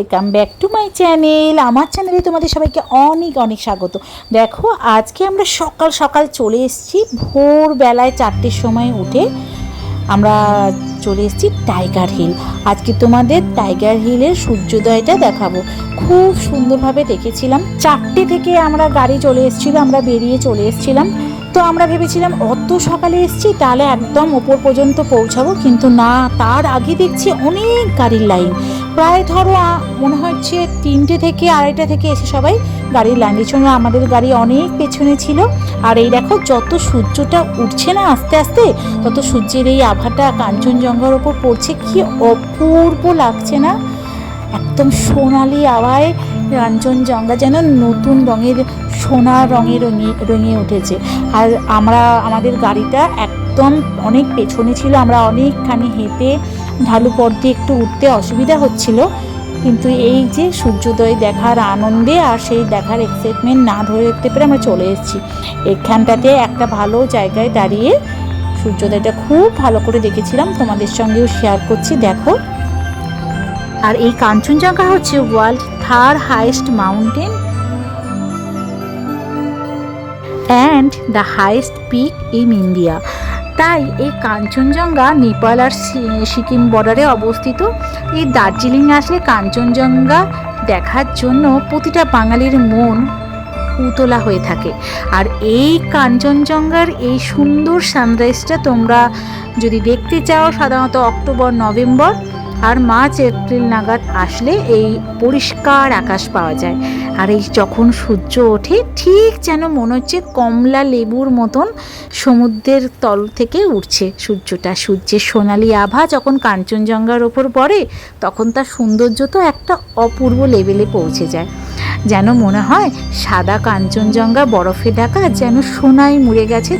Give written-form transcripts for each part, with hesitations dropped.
Welcome back to my channel. আমার চ্যানেলে তোমাদের সবাইকে অনেক অনেক স্বাগত। দেখো আজকে আমরা সকাল সকাল চলে এসেছি, ভোরবেলায় 4টের সময় উঠে আমরা চলে এসেছি টাইগার হিল। আজকে তোমাদের টাইগার হিলের সূর্যোদয়টা দেখাবো। খুব সুন্দরভাবে দেখেছিলাম। 4টে থেকে আমরা গাড়ি চলে এসেছিলো, আমরা বেরিয়ে চলে এসেছিলাম। তো আমরা ভেবেছিলাম অত সকালে এসেছি তাহলে একদম ওপর পর্যন্ত পৌঁছাবো, কিন্তু না, তার আগে দেখছি অনেক গাড়ির লাইন। প্রায় ধরো মনে হচ্ছে 3টে থেকে 2:30 থেকে এসে সবাই গাড়ির লাইন দিচ্ছিল। আমাদের গাড়ি অনেক পেছনে ছিল। আর এই দেখো যত সূর্যটা উঠছে না আস্তে আস্তে, তত সূর্যের এই আভাটা কাঞ্চনজঙ্ঘার ওপর পড়ছে, কি অপূর্ব লাগছে না? একদম সোনালি আভায় কাঞ্চনজঙ্ঘা যেন নতুন রঙের, সোনা রঙে রঙিয়ে উঠেছে। আর আমাদের গাড়িটা একদম অনেক পেছনে ছিল, আমরা অনেকখানি হেঁটে ঢালু পথ দিয়ে একটু উঠতে অসুবিধা হচ্ছিল, কিন্তু এই যে সূর্যোদয় দেখার আনন্দে আর সেই দেখার এক্সাইটমেন্ট না ধরে রাখতে পেরে আমরা চলে এসেছি। এখানটাতে একটা ভালো জায়গায় দাঁড়িয়ে সূর্যোদয়টা খুব ভালো করে দেখেছিলাম, তোমাদের সঙ্গেও শেয়ার করছি, দেখো। আর এই কাঞ্চনজঙ্ঘা হচ্ছে world third highest mountain and the highest peak in India. তাই এই কাঞ্চনজঙ্ঘা নেপাল আর সিকিম বর্ডারে অবস্থিত। এই দার্জিলিং আসলে কাঞ্চনজঙ্ঘা দেখার জন্য প্রতিটা বাঙালির মন উতলা হয়ে থাকে। আর এই কাঞ্চনজঙ্ঘার এই সুন্দর সানরাইজটা তোমরা যদি দেখতে চাও, সাধারণত অক্টোবর নভেম্বর আর মার্চ এপ্রিল নাগাদ আসলে এই পরিষ্কার আকাশ পাওয়া যায়। আর এই যখন সূর্য ওঠে ঠিক যেন মনে হচ্ছে কমলা লেবুর মতন সমুদ্রের তল থেকে উঠছে সূর্যটা। সূর্যের সোনালি আভা যখন কাঞ্চনজঙ্ঘার ওপর পড়ে তখন তার সৌন্দর্য তো একটা অপূর্ব লেভেলে পৌঁছে যায়। যেন মনে হয় সাদা কাঞ্চনজঙ্ঘা বরফে ঢাকা যেন সোনায় মুড়ে গেছে।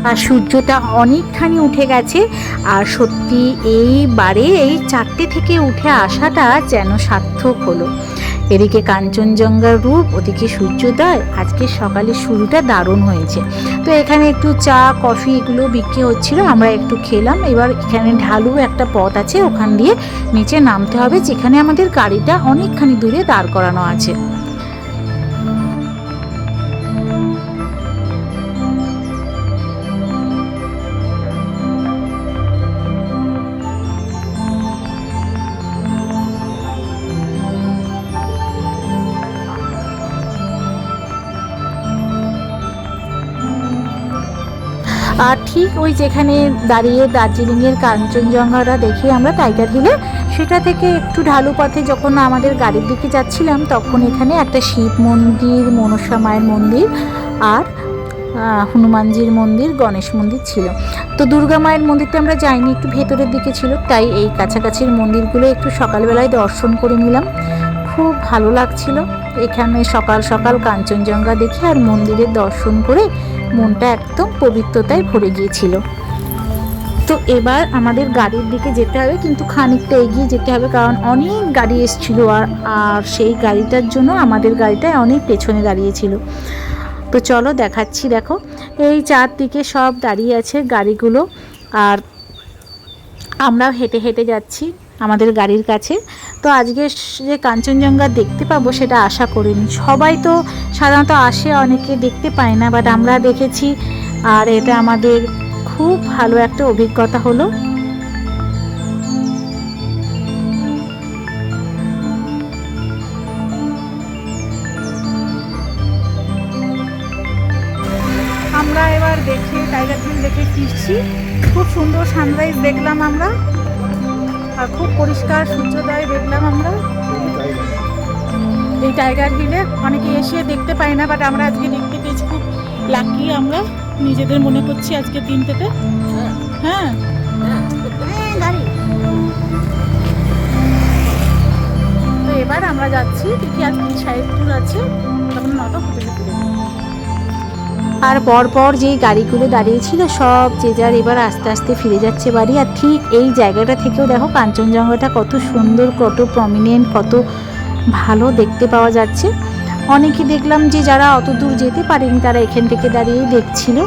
আর সূর্যটা অনেকখানি উঠে গেছে। আর সত্যি এইবারে এই 4টে থেকে উঠে আসাটা যেন সার্থক হলো। এদিকে কাঞ্চনজঙ্ঘার রূপ, ওদিকে সূর্যোদয়। আজকে সকালের শুরুটা দারুণ হয়েছে। তো এখানে একটু চা কফি এগুলো বিক্রি হচ্ছিল, আমরা একটু খেলাম। এবার এখানে ঢালু একটা পথ আছে, ওখান দিয়ে নিচে নামতে হবে, যেখানে আমাদের গাড়িটা অনেকখানি দূরে দাঁড় করানো আছে। আর ঠিক ওই যেখানে দাঁড়িয়ে দার্জিলিংয়ের কাঞ্চনজঙ্ঘাটা দেখি আমরা টাইগার হিলে, সেটা থেকে একটু ঢালু পথে যখন আমাদের গাড়ির দিকে যাচ্ছিলাম তখন এখানে একটা শিব মন্দির, মনসা মায়ের মন্দির আর হনুমানজির মন্দির, গণেশ মন্দির ছিল। তো দুর্গা মায়ের মন্দিরটা আমরা যাইনি, একটু ভেতরের দিকে ছিল, তাই এই কাছাকাছির মন্দিরগুলো একটু সকালবেলায় দর্শন করে নিলাম। খুব ভালো লাগছিল এখানে সকাল সকাল কাঞ্চনজঙ্ঘা দেখে আর মন্দিরের দর্শন করে মনটা একদম পবিত্রতায় ভরে গিয়েছিল। তো এবার আমাদের গাড়ির দিকে যেতে হবে, কিন্তু খানিকটা এগিয়ে যেতে হবে, কারণ অনেক গাড়ি এসেছিল আর সেই গাড়িটার জন্য আমাদের গাড়িটা অনেক পেছনে দাঁড়িয়েছিল। তো চলো দেখাচ্ছি, দেখো এই চারদিকে সব দাঁড়িয়ে আছে গাড়িগুলো, আর আমরাও হেঁটে হেঁটে যাচ্ছি আমাদের গাড়ির কাছে। তো আজকে যে কাঞ্চনজঙ্ঘা দেখতে পাবো সেটা আশা করিনি। সবাই তো সাধারণত আসে, অনেকে দেখতে পায় না, বাট আমরা দেখেছি আর এটা আমাদের খুব ভালো একটা অভিজ্ঞতা হলো। আমরা এবার দেখে টাইগার হিল দেখে ফিরছি। খুব সুন্দর সানরাইজ দেখলাম আমরা, আর খুব পরিষ্কার সূর্যোদয় দেখলাম আমরা এই টাইগার হিলে। অনেকে এসে দেখতে পায় না, বাট আমরা আজকে দেখতে পেয়েছি। খুব লাকি আমরা নিজেদের মনে করছি আজকে দিনটাতে। হ্যাঁ, তো এবার আমরা যাচ্ছি, দেখি আর কি সাইড ট্যুর আছে, তখন নটা হোটেলে ফিরে। আর পরপর যেই গাড়িগুলো দাঁড়িয়েছিল সব যে যার এবার আস্তে আস্তে ফিরে যাচ্ছে বাড়ি। আর ঠিক এই জায়গাটা থেকেও দেখো কাঞ্চনজঙ্ঘাটা কত সুন্দর, কত প্রমিনেন্ট, কত ভালো দেখতে পাওয়া যাচ্ছে। অনেকে দেখলাম যে যারা অত দূর যেতে পারেনি তারা এখান থেকে দাঁড়িয়েই দেখছিল।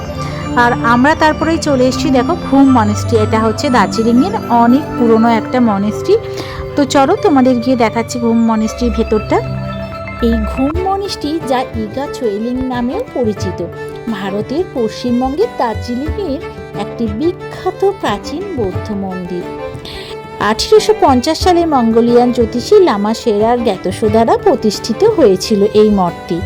আর আমরা তারপরেই চলে এসেছি দেখো ঘুম মনেস্ট্রি। এটা হচ্ছে দার্জিলিংয়ের অনেক পুরনো একটা মনেস্ট্রি। তো চলো তোমাদের গিয়ে দেখাচ্ছি ঘুম মনেস্ট্রির ভেতরটা। এই ঘুম মনেস্ট্রি, যা ইগা চোয়েলিং নামেও পরিচিত, ভারতের পশ্চিমবঙ্গের দার্জিলিংয়ের একটি বিখ্যাত প্রাচীন বৌদ্ধ মন্দির। 1850 সালে মঙ্গোলিয়ান জ্যোতিষী লামা শেরার জ্ঞাতসা দ্বারা প্রতিষ্ঠিত হয়েছিল এই মঠটি।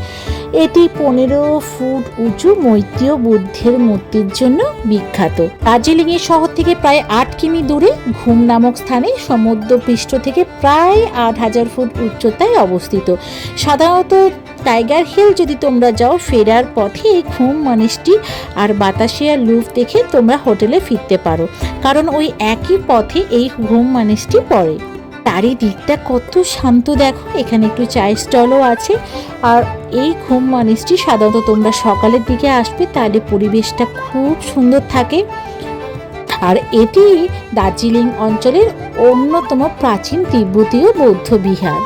এটি 15 ফুট উঁচু মৈত্রীয় বুদ্ধের মূর্তির জন্য বিখ্যাত। দার্জিলিংয়ের শহর থেকে প্রায় 8 কিমি দূরে ঘুম নামক স্থানে সমুদ্রপৃষ্ঠ থেকে প্রায় 8000 ফুট উচ্চতায় অবস্থিত। সাধারণত টাইগার হিল যদি তোমরা যাও, ফেরার পথে এই ঘুম মনেস্ট্রি আর বাতাসিয়া লুপ দেখে তোমরা হোটেলে ফিরতে পারো, কারণ ওই একই পথে এই ঘুম মনেস্ট্রি পড়ে। চারিদিকটা কত শান্ত দেখো। এখানে একটু চায়ের স্টলও আছে। আর এই ঘুম মনেস্ট্রি সাধারণত তোমরা সকালের দিকে আসবে, তাহলে পরিবেশটা খুব সুন্দর থাকে। আর এটি দার্জিলিং অঞ্চলের অন্যতম প্রাচীন তিব্বতীয় বৌদ্ধ বিহার।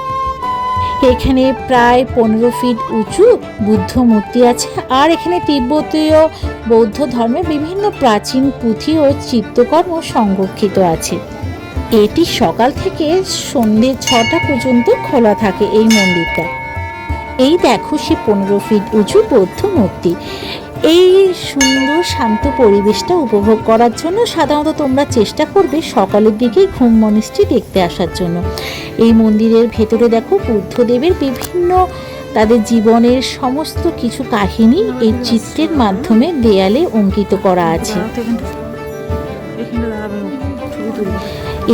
এখানে প্রায় 15 ফিট উঁচু বুদ্ধ মূর্তি আছে। আর এখানে তিব্বতীয় বৌদ্ধ ধর্মের বিভিন্ন প্রাচীন পুঁথি ও চিত্রকর্ম সংরক্ষিত আছে। এটি সকাল থেকে সন্ধ্যে 6টা পর্যন্ত খোলা থাকে এই মন্দিরটা। এই দেখো সে 15 ফিট উঁচু বৌদ্ধ মূর্তি। এই সুন্দর শান্ত পরিবেশটা উপভোগ করার জন্য সাধারণত তোমরা চেষ্টা করবে সকালের দিকেই ঘুম মনেস্ট্রি দেখতে আসার জন্য। এই মন্দিরের ভেতরে দেখো বুদ্ধদেবের বিভিন্ন তাদের জীবনের সমস্ত কিছু কাহিনী এই চিত্রের মাধ্যমে দেয়ালে অঙ্কিত করা আছে।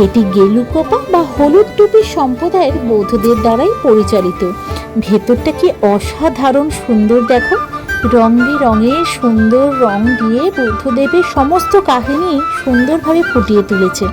এটি গেলুকোপা বা হলুদ টুপি সম্প্রদায়ের বৌদ্ধদের দ্বারাই পরিচালিত। ভেতরটা কি অসাধারণ সুন্দর দেখো। রং বেরঙের সুন্দর রং দিয়ে বুদ্ধদেবের সমস্ত কাহিনী সুন্দরভাবে ফুটিয়ে তুলেছে।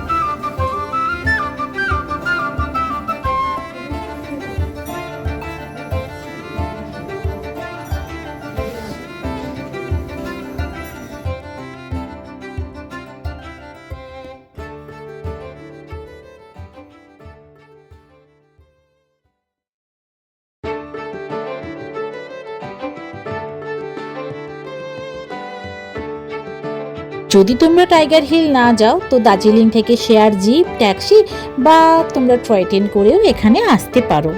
যদি তোমরা টাইগার হিল না যাও, তো দার্জিলিং থেকে শেয়ার জিপ, ট্যাক্সি বা তোমরা টয় ট্রেন করেও এখানে আসতে পারো।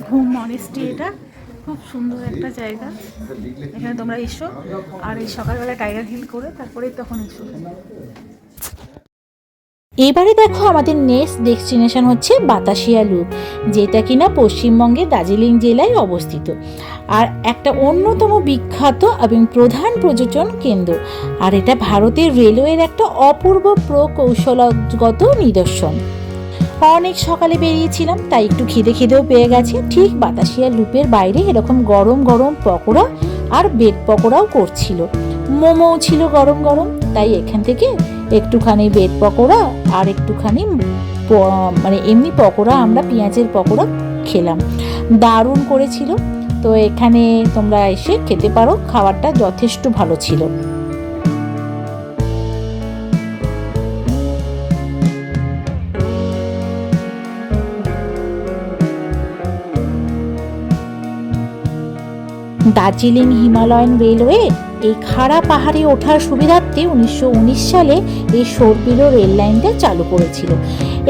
ঘুম মনেস্ট্রি এটা খুব সুন্দর একটা জায়গা। এখানে তোমরা এসো আর এই সকালবেলা টাইগার হিল করে তারপরে তখন এসো। এবারে দেখো আমাদের নেক্সট ডেস্টিনেশন হচ্ছে বাতাসিয়া লুপ, যেটা কিনা পশ্চিমবঙ্গের দার্জিলিং জেলায় অবস্থিত আর একটা অন্যতম বিখ্যাত এবং প্রধান পর্যটন কেন্দ্র। আর এটা ভারতের রেলওয়ের একটা অপূর্ব প্রকৌশলগত নিদর্শন। অনেক সকালে বেরিয়েছিলাম, তাই একটু খিদেও পেয়ে গেছে। ঠিক বাতাসিয়া লুপের বাইরে এরকম গরম গরম পকোড়া আর বেড পকোড়াও করছিল, মোমোও ছিল গরম গরম। তাই এখান থেকে একটুখানি বেড পকোড়া আর একটুখানি মানে এমনি পকোড়া, আমরা পেঁয়াজের পকোড়া খেলাম, দারুণ করেছিল। তো এখানে তোমরা এসে খেতে পারো, খাবারটা যথেষ্ট ভালো ছিল। দার্জিলিং হিমালয়ান রেলওয়ে এই খাড়া পাহাড়ে ওঠার সুবিধার্থে 1919 সালে এই সর্পিলো রেল লাইনটা চালু করেছিল।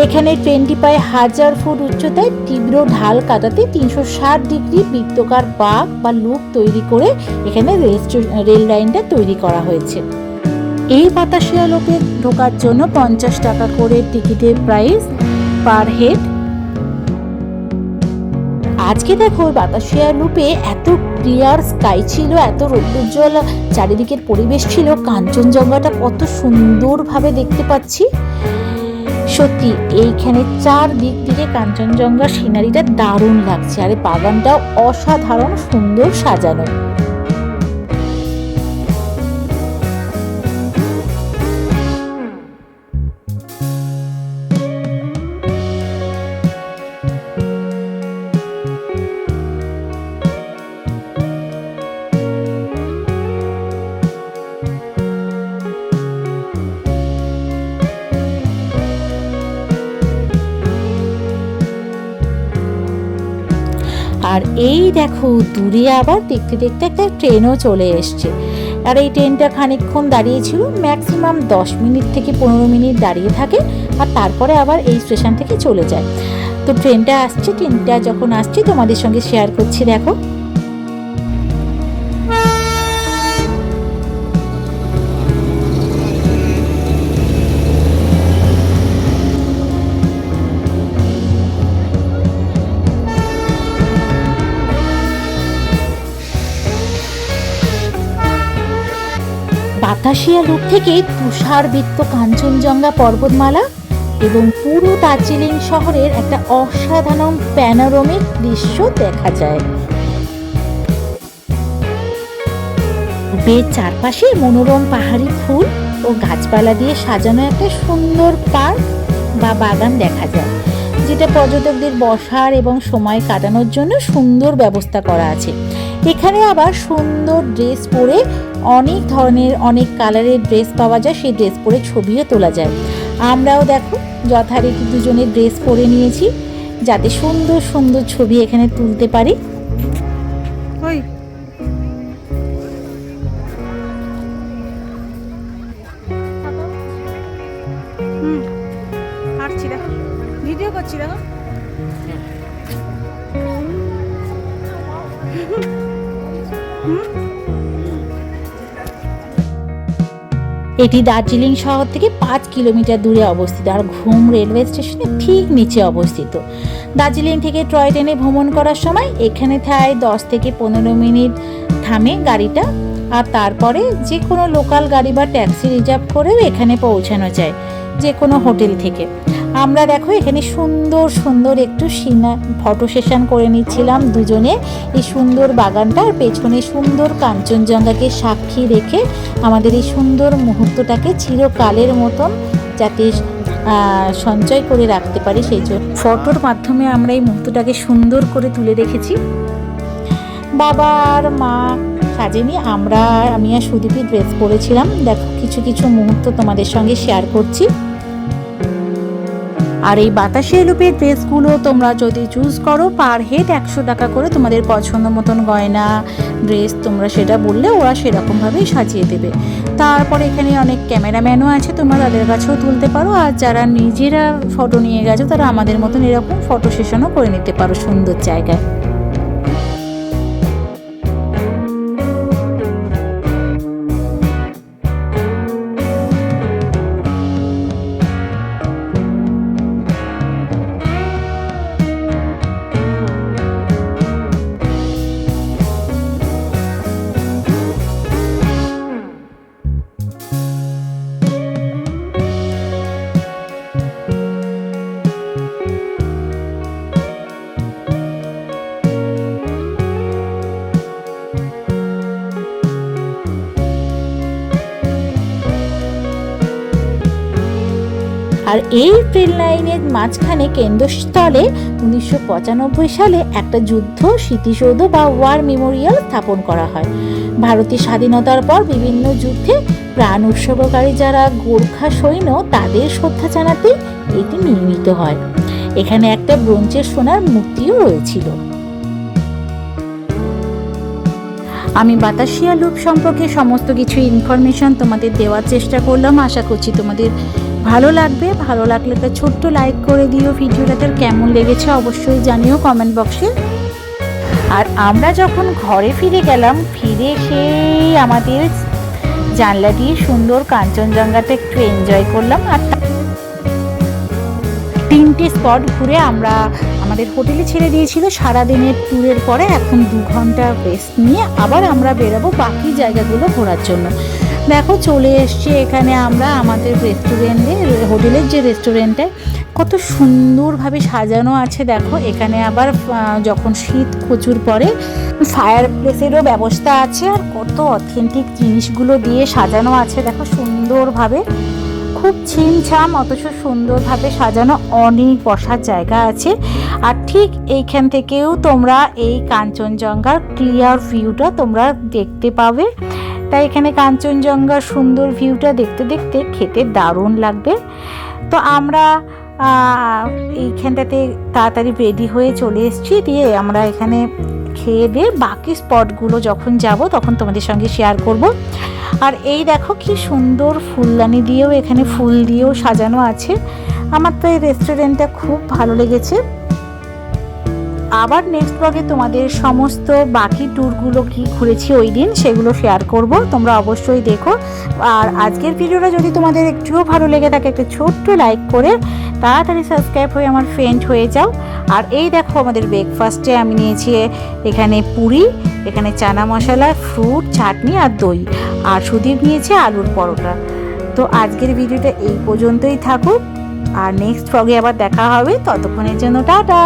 এখানে ট্রেনটি প্রায় 1000 ফুট উচ্চতায় তীব্র ঢাল কাটাতে 360 ডিগ্রি বৃত্তাকার বাঁক বা লুপ তৈরি করে এখানে রেল লাইনটা তৈরি করা হয়েছে। এই বাতাসিয়া লুপে ঢোকার জন্য 50 টাকা করে টিকিটের প্রাইস পার হেড। আজকে দেখো বাতাসিয়া লুপে এত ক্লিয়ার স্কাই ছিল, এত রৌদ্রোজ্জ্বল চারিদিকের পরিবেশ ছিল, কাঞ্চনজঙ্ঘাটা কত সুন্দরভাবে দেখতে পাচ্ছি। সত্যি এইখানে চারদিক থেকে কাঞ্চনজঙ্ঘার সিনারিটা দারুণ লাগছে। আর এই বাগানটাও অসাধারণ সুন্দর সাজানো। আর এই দেখো দূরে আবার দেখতে দেখতে একটা ট্রেনও চলে এসছে। আর এই ট্রেনটা খানিকক্ষণ দাঁড়িয়েছিল, ম্যাক্সিমাম 10 মিনিট থেকে 15 মিনিট দাঁড়িয়ে থাকে, আর তারপরে আবার এই স্টেশন থেকে চলে যায়। তো ট্রেনটা আসছে, ট্রেনটা যখন আসছে তোমাদের সঙ্গে শেয়ার করছি। দেখো বাতাসিয়া লুপ থেকে তুষারবৃত্ত কাঞ্চনজঙ্ঘা পর্বতমালা এবং পুরো দার্জিলিং শহরের একটা অসাধারণ প্যানোরামিক দৃশ্য দেখা যায়। লুপের চারপাশে মনোরম পাহাড়ি ফুল ও গাছপালা দিয়ে সাজানো একটা সুন্দর পার্ক বা বাগান দেখা যায়, যেটা পর্যটকদের বসার এবং সময় কাটানোর জন্য সুন্দর ব্যবস্থা করা আছে। এখানে আবার সুন্দর ড্রেস পরে অনেক ধরনের অনেক কালারের ড্রেস পাওয়া যায়, সেই ড্রেস পরে ছবিও তোলা যায়। আমরাও দেখো যথারীতি দুজনে ড্রেস পরে নিয়েছি, যাতে সুন্দর সুন্দর ছবি এখানে তুলতে পারি। ভিডিও করছি দেখো। এটি দার্জিলিং শহর থেকে 5 কিলোমিটার দূরে অবস্থিত, আর ঘুম রেলওয়ে স্টেশনের ঠিক নিচে অবস্থিত। দার্জিলিং থেকে টয় ট্রেনে ভ্রমণ করার সময় এখানে 10 থেকে 15 মিনিট থামে গাড়িটা, আর তারপরে যে কোনো লোকাল গাড়ি বা ট্যাক্সি রিজার্ভ করেও এখানে পৌঁছানো যায় যে কোনো হোটেল থেকে। আমরা দেখো এখানে সুন্দর সুন্দর একটু ফটো সেশন করে নিচ্ছিলাম দুজনে এই সুন্দর বাগানটা, আর পেছনে সুন্দর কাঞ্চনজঙ্ঘাকে সাক্ষী রেখে আমাদের এই সুন্দর মুহূর্তটাকে চিরকালের মতন যাতে সঞ্চয় করে রাখতে পারি, সেই জন্য ফটোর মাধ্যমে আমরা এই মুহূর্তটাকে সুন্দর করে তুলে রেখেছি। বাবা আর মা সাজেনি, আমি আর সুদীপই ড্রেস পরেছিলাম। দেখো কিছু কিছু মুহূর্ত তোমাদের সঙ্গে শেয়ার করছি। আর এই বাতাসিয়া লুপের ড্রেসগুলো তোমরা যদি চুজ করো পার হেড 100 টাকা করে, তোমাদের পছন্দ মতন গয়না ড্রেস তোমরা সেটা বললে ওরা সেরকমভাবেই সাজিয়ে দেবে। তারপর এখানে অনেক ক্যামেরাম্যানও আছে, তোমরা তাদের কাছেও তুলতে পারো, আর যারা নিজেরা ফটো নিয়ে গেছো তারা আমাদের মতন এরকম ফটো সেশনও করে নিতে পারো সুন্দর জায়গায়। আর এই ট্রেন লাইনের মাঝখানে কেন্দ্রস্থলে 1995 সালে একটা যুদ্ধ স্মৃতিসৌধ বা ওয়ার মেমোরিয়াল স্থাপন করা হয়। ভারতের স্বাধীনতার পর বিভিন্ন যুদ্ধে প্রাণ উৎসর্গকারী যারা গোর্খা সৈন্য তাদের শ্রদ্ধা জানাতে এটি নির্মিত হয়। এখানে একটা ব্রোঞ্জের সোনার মূর্তিও রয়েছিল। আমি বাতাসিয়া লুপ সম্পর্কে সমস্ত কিছু ইনফরমেশন তোমাদের দেওয়ার চেষ্টা করলাম, আশা করছি তোমাদের ভালো লাগবে। ভালো লাগলে একটা ছোট্ট লাইক করে দিও। ভিডিওটাতে কেমন লেগেছে অবশ্যই জানিও কমেন্ট বক্সে। আর আমরা যখন ঘরে ফিরে গেলাম, ফিরে সেই আমাদের জানলা দিয়ে সুন্দর কাঞ্চনজঙ্ঘাটা একটু এনজয় করলাম। আর 3টে স্পট ঘুরে আমরা আমাদের হোটেলে ছেড়ে দিয়েছিল সারাদিনের ট্যুরের পরে। এখন 2 ঘন্টা রেস্ট নিয়ে আবার আমরা বেরোবো বাকি জায়গাগুলো ঘোরার জন্য। দেখো চলে এসছি এখানে আমরা আমাদের রেস্টুরেন্টে, হোটেলের যে রেস্টুরেন্টে কত সুন্দরভাবে সাজানো আছে। দেখো এখানে আবার যখন শীত প্রচুর পড়ে ফায়ার প্লেসেরও ব্যবস্থা আছে, আর কত অথেন্টিক জিনিসগুলো দিয়ে সাজানো আছে। দেখো সুন্দরভাবে, খুব ছিমছাম অথচ সুন্দরভাবে সাজানো অনেক বসার জায়গা আছে। আর ঠিক এইখান থেকেও তোমরা এই কাঞ্চনজঙ্ঘার ক্লিয়ার ভিউটা তোমরা দেখতে পাবে। তাই এখানে কাঞ্চনজঙ্ঘার সুন্দর ভিউটা দেখতে দেখতে খেতে দারুণ লাগবে। তো আমরা এইখানটাতে তাড়াতাড়ি রেডি হয়ে চলে এসেছি, দিয়ে আমরা এখানে খেয়ে দিয়ে বাকি স্পটগুলো যখন যাব তখন তোমাদের সঙ্গে শেয়ার করব। আর এই দেখো কি সুন্দর ফুলদানি দিয়েও, এখানে ফুল দিয়েও সাজানো আছে। আমার তো এই রেস্টুরেন্টটা খুব ভালো লেগেছে। আবার নেক্সট ব্লগে তোমাদের সমস্ত বাকি ট্যুরগুলো কি ঘুরেছি ওই দিন সেগুলো শেয়ার করব, তোমরা অবশ্যই দেখো। আর আজকের ভিডিওটা যদি তোমাদের একটুও ভালো লেগে থাকে একটা ছোট্ট লাইক করে তাড়াতাড়ি সাবস্ক্রাইব হয়ে আমার ফ্রেন্ড হয়ে যাও। আর এই দেখো আমাদের ব্রেকফাস্টে আমি নিয়েছি এখানে পুরি, এখানে চানা মশলা, ফ্রুট, চাটনি আর দই, আর সুদীপ নিয়েছে আলুর পরোটা। তো আজকের ভিডিওটা এই পর্যন্তই থাকুক, আর নেক্সট ব্লগে আবার দেখা হবে, ততক্ষণের জন্য টাটা।